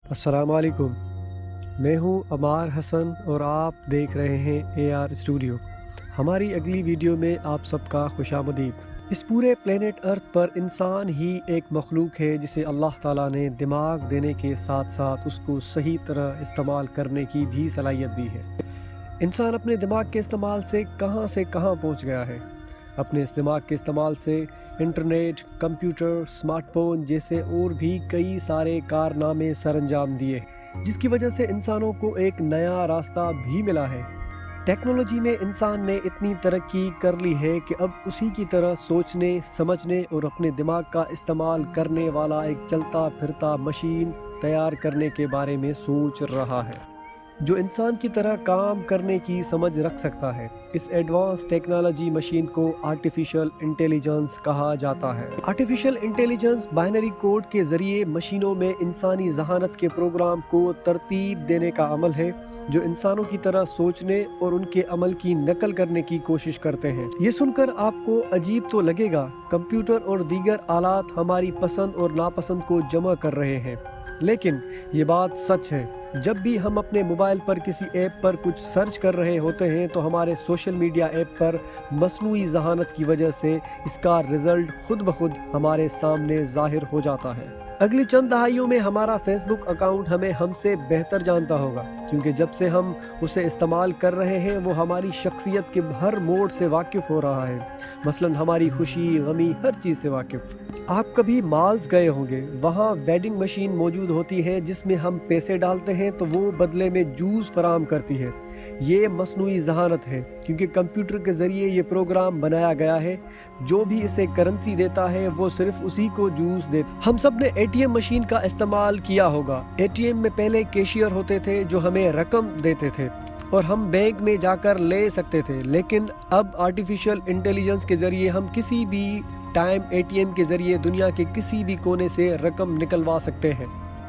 अस्सलाम वालेकुम। मैं हूं अमार हसन और आप देख रहे हैं AR स्टूडियो। हमारी अगली वीडियो में आप सबका खुशामदीद। इस पूरे प्लेनेट अर्थ पर इंसान ही एक मखलूक है जिसे अल्लाह ताला ने दिमाग देने के साथ साथ उसको सही तरह इस्तेमाल करने की भी सलाहियत दी है। इंसान अपने दिमाग के इस्तेमाल से कहाँ पहुंच गया है। अपने इस दिमाग के इस्तेमाल से इंटरनेट, कंप्यूटर, स्मार्टफोन जैसे और भी कई सारे कारनामे सरअंजाम दिए, जिसकी वजह से इंसानों को एक नया रास्ता भी मिला है। टेक्नोलॉजी में इंसान ने इतनी तरक्की कर ली है कि अब उसी की तरह सोचने, समझने और अपने दिमाग का इस्तेमाल करने वाला एक चलता फिरता मशीन तैयार करने के बारे में सोच रहा है, जो इंसान की तरह काम करने की समझ रख सकता है। इस एडवांस टेक्नोलॉजी मशीन को आर्टिफिशियल इंटेलिजेंस कहा जाता है। आर्टिफिशियल इंटेलिजेंस बाइनरी कोड के जरिए मशीनों में इंसानी जहानत के प्रोग्राम को तरतीब देने का अमल है, जो इंसानों की तरह सोचने और उनके अमल की नकल करने की कोशिश करते हैं। ये सुनकर आपको अजीब तो लगेगा, कंप्यूटर और दीगर आलात हमारी पसंद और नापसंद को जमा कर रहे हैं, लेकिन ये बात सच है। जब भी हम अपने मोबाइल पर किसी ऐप पर कुछ सर्च कर रहे होते हैं तो हमारे सोशल मीडिया ऐप पर मसनूई जहानत की वजह से इसका रिजल्ट खुद ब खुद हमारे सामने जाहिर हो जाता है। अगली चंद दहाइयों में हमारा फेसबुक अकाउंट हमें हमसे बेहतर जानता होगा, क्योंकि जब से हम उसे इस्तेमाल कर रहे हैं वो हमारी शख्सियत के हर मोड़ से वाकिफ़ हो रहा है, मसलन हमारी खुशी, गमी, हर चीज़ से वाकिफ़। आप कभी मॉल्स गए होंगे, वहाँ वेंडिंग मशीन मौजूद होती है जिसमें हम पैसे डालते हैं तो वो बदले में जूस फराहम करती है। ये मसनूई जहानत है, क्योंकि कंप्यूटर के ज़रिए ये प्रोग्राम बनाया गया है। जो भी इसे करेंसी देता है वो सिर्फ उसी को जूस देता। हम सब ने ATM मशीन का इस्तेमाल किया होगा। ATM में पहले कैशियर होते थे जो हमें रकम देते थे और हम बैंक में जाकर ले सकते थे, लेकिन अब आर्टिफिशियल इंटेलिजेंस के ज़रिए हम किसी भी टाइम ATM के ज़रिए दुनिया के किसी भी कोने से रकम निकलवा सकते हैं।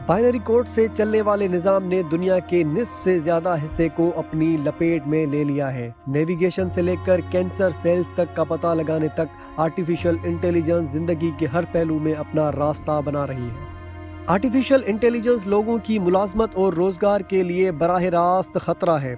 बाइनरी कोड से चलने वाले निज़ाम ने दुनिया के निस्फ से ज़्यादा हिस्से को अपनी लपेट में ले लिया है। नेविगेशन से लेकर कैंसर सेल्स तक का पता लगाने तक आर्टिफिशियल इंटेलिजेंस ज़िंदगी के हर पहलू में अपना रास्ता बना रही है। आर्टिफिशियल इंटेलिजेंस लोगों की मुलाजमत और रोज़गार के लिए बराह रास्त ख़तरा है।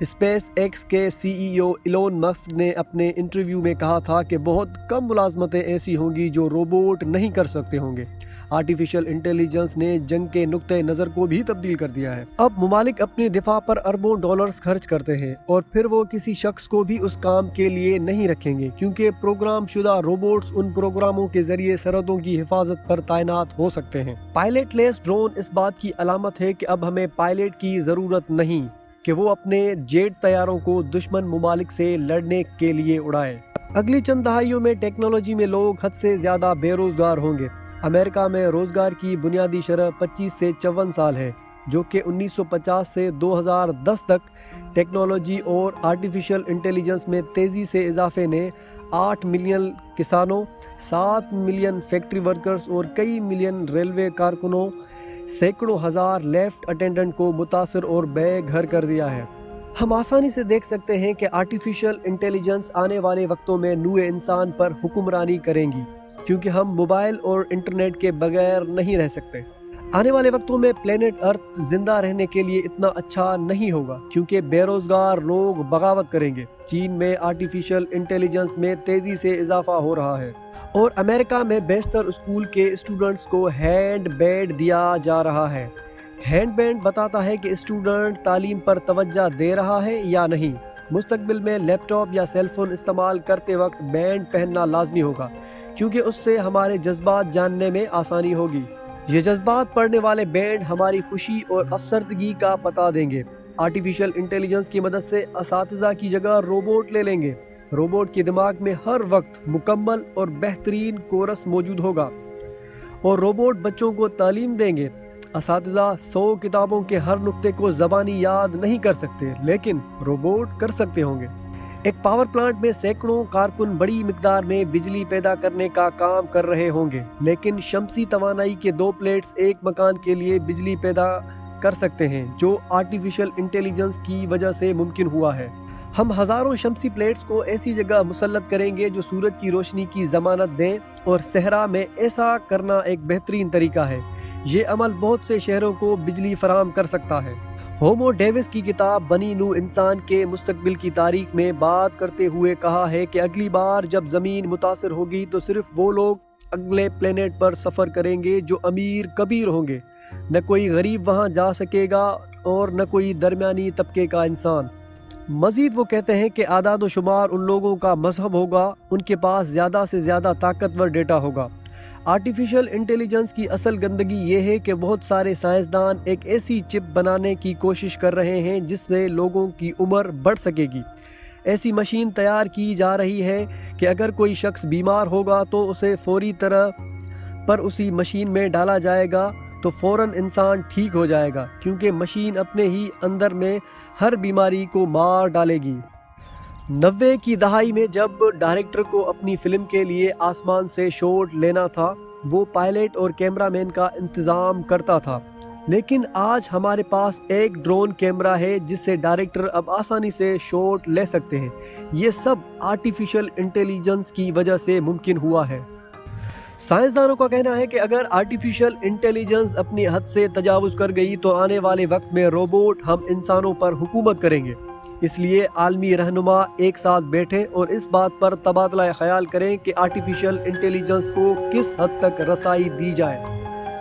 स्पेस एक्स के CEO इलोन मस्क ने अपने इंटरव्यू में कहा था कि बहुत कम मुलाजमतें ऐसी होंगी जो रोबोट नहीं कर सकते होंगे। आर्टिफिशियल इंटेलिजेंस ने जंग के नुक्ते नज़र को भी तब्दील कर दिया है। अब मुमालिक अपने दिफा पर अरबों डॉलर्स खर्च करते हैं और फिर वो किसी शख्स को भी उस काम के लिए नहीं रखेंगे, क्योंकि प्रोग्राम शुदा रोबोट्स उन प्रोग्रामों के जरिए सरहदों की हिफाजत पर तैनात हो सकते हैं। पायलट लेस ड्रोन इस बात की अलामत है कि अब हमें पायलट की ज़रूरत नहीं कि वो अपने जेट तैयारों को दुश्मन मुमालिक से लड़ने के लिए उड़ाए। अगली चंद दहाइयों में टेक्नोलॉजी में लोग हद से ज़्यादा बेरोज़गार होंगे। अमेरिका में रोज़गार की बुनियादी शरह 25 से 54 साल है, जो कि 1950 से 2010 तक टेक्नोलॉजी और आर्टिफिशियल इंटेलिजेंस में तेज़ी से इजाफे ने 8 मिलियन किसानों, 7 मिलियन फैक्ट्री वर्कर्स और कई मिलियन रेलवे कारकुनों, सैकड़ों हज़ार लेफ्ट अटेंडेंट को मुतासर और बेघर कर दिया है। हम आसानी से देख सकते हैं कि आर्टिफिशियल इंटेलिजेंस आने वाले वक्तों में नूए इंसान पर हुक्मरानी करेंगी, क्योंकि हम मोबाइल और इंटरनेट के बगैर नहीं रह सकते। आने वाले वक्तों में प्लेनेट अर्थ जिंदा रहने के लिए इतना अच्छा नहीं होगा, क्योंकि बेरोजगार लोग बगावत करेंगे। चीन में आर्टिफिशियल इंटेलिजेंस में तेज़ी से इजाफा हो रहा है और अमेरिका में बेशतर स्कूल के स्टूडेंट्स को हैंड बैंड दिया जा रहा है। हैंड बैंड बताता है कि स्टूडेंट तालीम पर तवज्जो दे रहा है या नहीं। मुस्तकबिल में लैपटॉप या सेलफोन इस्तेमाल करते वक्त बैंड पहनना लाजमी होगा, क्योंकि उससे हमारे जज्बात जानने में आसानी होगी। ये जज्बात पढ़ने वाले बैंड हमारी खुशी और अफसरदगी का पता देंगे। आर्टिफिशियल इंटेलिजेंस की मदद से असातिज़ा की जगह रोबोट ले लेंगे। रोबोट के दिमाग में हर वक्त मुकम्मल और बेहतरीन कोरस मौजूद होगा और रोबोट बच्चों को तालीम देंगे। असातिज़ा 100 किताबों के हर नुक्ते को ज़बानी याद नहीं कर सकते, लेकिन रोबोट कर सकते होंगे। एक पावर प्लांट में सैकड़ों कारकुन बड़ी मिकदार में बिजली पैदा करने का काम कर रहे होंगे, लेकिन शमसी तवानाई के 2 प्लेट्स एक मकान के लिए बिजली पैदा कर सकते हैं, जो आर्टिफिशियल इंटेलिजेंस की वजह से मुमकिन हुआ है। हम हज़ारों शमसी प्लेट्स को ऐसी जगह मुसल्लत करेंगे जो सूरज की रोशनी की ज़मानत दें, और सहरा में ऐसा करना एक बेहतरीन तरीका है। یہ عمل بہت سے شہروں کو بجلی فراہم کر سکتا ہے۔ ہومو ڈیوس کی کتاب بنی نوع انسان کے مستقبل کی تاریخ میں بات کرتے ہوئے کہا ہے کہ اگلی بار جب زمین متاثر ہوگی تو صرف وہ لوگ اگلے پلینٹ پر سفر کریں گے جو امیر کبیر ہوں گے، نہ کوئی غریب وہاں جا سکے گا اور نہ کوئی درمیانی طبقے کا انسان۔ مزید وہ کہتے ہیں کہ اعداد و شمار ان لوگوں کا مذہب ہوگا، ان کے پاس زیادہ سے زیادہ طاقتور ڈیٹا ہوگا۔ آرٹیفیشل انٹیلیجنس کی اصل گندگی یہ ہے کہ بہت سارے سائنسدان ایک ایسی چپ بنانے کی کوشش کر رہے ہیں جس سے لوگوں کی عمر بڑھ سکے گی۔ ایسی مشین تیار کی جا رہی ہے کہ اگر کوئی شخص بیمار ہوگا تو اسے فوری طرح پر اسی مشین میں ڈالا جائے گا تو فوراً انسان ٹھیک ہو جائے گا، کیونکہ مشین اپنے ہی اندر میں ہر بیماری کو مار ڈالے گی۔ 90 کی دہائی میں جب ڈائریکٹر کو اپنی فلم کے لیے آسمان سے شاٹ لینا تھا، وہ پائلٹ اور کیمرہ مین کا انتظام کرتا تھا، لیکن آج ہمارے پاس ایک ڈرون کیمرہ ہے جس سے ڈائریکٹر اب آسانی سے شاٹ لے سکتے ہیں۔ یہ سب آرٹیفیشل انٹیلیجنس کی وجہ سے ممکن ہوا ہے۔ سائنسدانوں کا کہنا ہے کہ اگر آرٹیفیشل انٹیلیجنس اپنی حد سے تجاوز کر گئی تو آنے والے وقت میں روبوٹ ہم انسانوں پر حکومت کریں گے۔ اس لیے عالمی رہنما ایک ساتھ بیٹھیں اور اس بات پر تبادلہ خیال کریں کہ آرٹیفیشل انٹیلیجنس کو کس حد تک رسائی دی جائے۔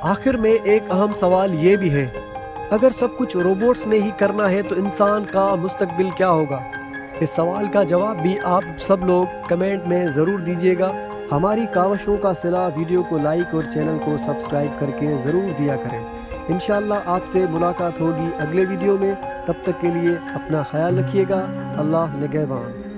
آخر میں ایک اہم سوال یہ بھی ہے، اگر سب کچھ روبوٹس نے ہی کرنا ہے تو انسان کا مستقبل کیا ہوگا؟ اس سوال کا جواب بھی آپ سب لوگ کمنٹ میں ضرور دیجیے گا۔ ہماری کاوشوں کا صلہ ویڈیو کو لائک اور چینل کو سبسکرائب کر کے ضرور دیا کریں۔ انشاءاللہ آپ سے ملاقات ہوگی اگلے ویڈیو میں، تب تک کے لیے اپنا خیال رکھیے گا۔ اللہ نگہبان۔